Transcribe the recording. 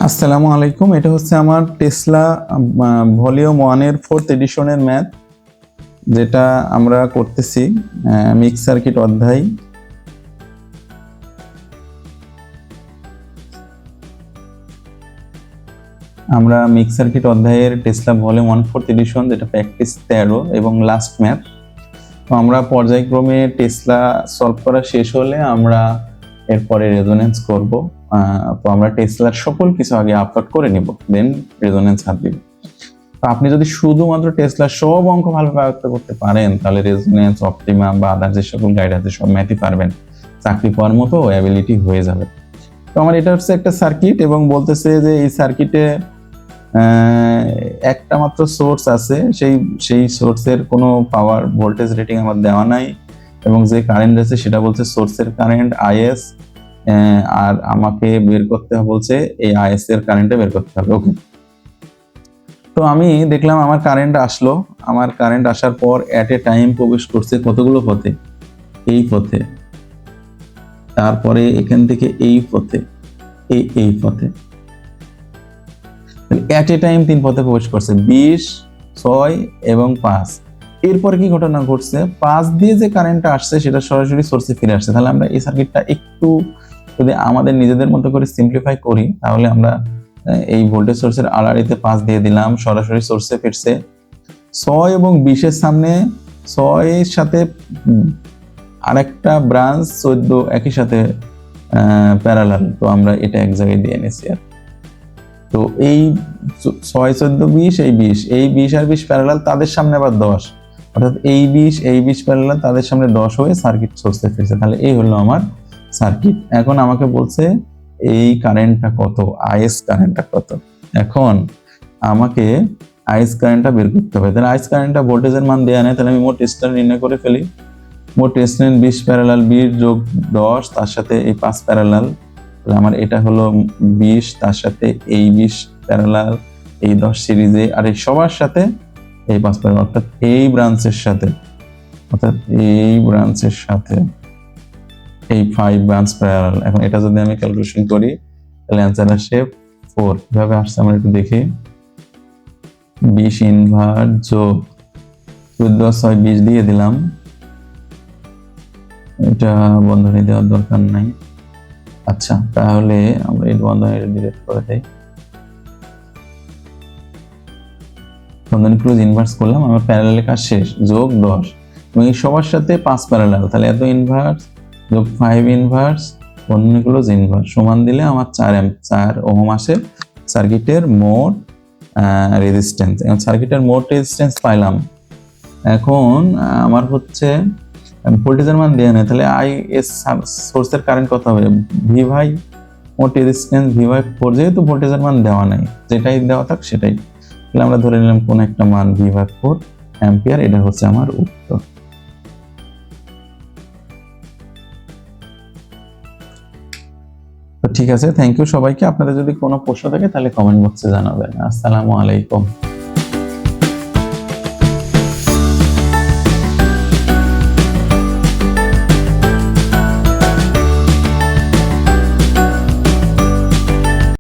আসসালামু আলাইকুম। এটা হচ্ছে আমার টেসলা ভলিউম 1 এর 4th এডিশনের ম্যাথ, যেটা আমরা করতেছি মিক্স সার্কিট অধ্যায়। আমরা মিক্স সার্কিট অধ্যায়ের টেসলা ভলিউম 1 4th এডিশন, যেটা প্র্যাকটিস 13 এবং লাস্ট ম্যাথ। তো আমরা পর্যায়ক্রমে টেসলা সলভ করা শেষ হলে আমরা এরপরে রেজোনেন্স করব। তো আমরা টেসলার সকল কিছু আগে আপলোড করে নিব, দেন রেজোনেন্স হাত দিব। তো আপনি যদি শুধুমাত্র টেসলার সব অঙ্ক ভালোভাবে আয়ত্ত করতে পারেন, তাহলে রেজোনেন্স, অপটিমাম বা আদার যে সকল গাইড আছে সব ম্যাথই পারবেন, চাকরি পাওয়ার মতো অ্যাবিলিটি হয়ে যাবে। তো আমার এটা হচ্ছে একটা সার্কিট এবং বলতেছে যে এই সার্কিটে একটা মাত্র সোর্স আছে, সেই সোর্সের কোনো পাওয়ার ভোল্টেজ রেটিং আমার দেওয়া নাই, এবং যে কারেন্ট আছে সেটা বলছে সোর্সের কারেন্ট আইএস, আর আমাকে বের করতে বলছে এই আইএস এর কারেন্টে বের করতে হবে। ওকে, তো আমি দেখলাম আমার কারেন্ট আসলো। আমার কারেন্ট আসার পর এট এ টাইম প্রবেশ করছে কতগুলো পথে? এই পথে, তারপরে এখান থেকে এই পথে, এই পথে, এট এ টাইম 3 পথে প্রবেশ করছে, 20, 6 এবং 5। এরপরে কি ঘটনা ঘটছে? 5 দিয়ে যে কারেন্টটা আসছে সেটা সরাসরি সোর্সে ফিরে আসছে। তাহলে আমরা এই সার্কিটটা একটু যদি আমাদের নিজেদের মতো করে সিম্পলিফাই করি, তাহলে আমরা এই ভোল্টেজ সোর্সের আড়াআড়িতে 5 দিয়ে দিলাম, সরাসরি সোর্সে ফিরছে। 6 এবং 20 এর সামনে 6 এর সাথে আরেকটা ব্রাঞ্চ 14 একই সাথে প্যারালাল, তো আমরা এটা এক জায়গায় দিয়ে এনেছি। আর তো এই 6, 14, 20, এই 20 আর 20 প্যারালাল, তাদের সামনে আবার 10, অর্থাৎ এই 20 প্যারালাল, তাদের সামনে 10 হয়ে সার্কিট সোর্সে ফিরছে। তাহলে এই হলো আমার সার্কিট। এখন আমাকে বলছে এই কারেন্টটা কত, আইএস কারেন্টটা কত। এখন আমাকে আইএস কারেন্টটা বের করতে হবে। তাহলে আইএস কারেন্টটা ভোল্টেজের মান দেয়া নেই, তাহলে আমি মোট রেজিস্ট্যান্স নির্ণয় করে ফেলি। মোট রেজিস্ট্যান্স 20 প্যারালাল 20 যোগ 10, তার সাথে এই 5 প্যারালাল, তাহলে আমার এটা হলো 20, তার সাথে এই 20 প্যারালাল, এই 10 সিরিজে, আর এই সবার সাথে এই 5 প্যারালাল, অর্থাৎ এই ব্রাঞ্চের সাথে, এই 5 ব্রাঞ্চ প্যারালাল। এখন এটা যদি আমি ক্যালকুলেশন করি, তাহলে অ্যান্সার আসে 4। কিভাবে আসছে আমরা একটু দেখি। 20 ইনভার্স যোগ 14, 6, 20 দিয়ে দিলাম। এটা বন্ধনী দেওয়ার দরকার নাই। আচ্ছা, তাহলে আমরা এই বন্ধনীটা ডিলিট করে দেই। বন্ধনী ক্লোজ, ইনভার্স করলাম, আমার প্যারালালে কাজ শেষ। যোগ 10 এবং এই সবার সাথে 5 প্যারালাল, তাহলে এত ইনভার্স যোগ 5 ইনভার্স, বন্ধনী ক্লোজ, ইনভার্স সমান দিলে আমার 4 ওহম আসে সার্কিটের মোট রেজিস্ট্যান্স। এখন সার্কিটের মোট রেজিস্ট্যান্স পাইলাম। এখন আমার হচ্ছে ভোল্টেজের মান দেওয়া নেই, তাহলে আইএস সোর্সের কারেন্ট কত হবে? ভি ভাই মোট রেজিস্ট্যান্স ভি বাই 4, যেহেতু ভোল্টেজের মান দেওয়া নাই, যেটাই দেওয়া থাক সেটাই, তাহলে আমরা ধরে নিলাম কোন একটা মান ভি বাই 4 অ্যাম্পিয়ার। এটা হচ্ছে আমার উত্তর। তো ঠিক আছে, থ্যাংক ইউ সবাইকে। আপনাদের যদি কোনো প্রশ্ন থাকে তাহলে কমেন্ট বক্সে জানাবেন। আসসালামু আলাইকুম।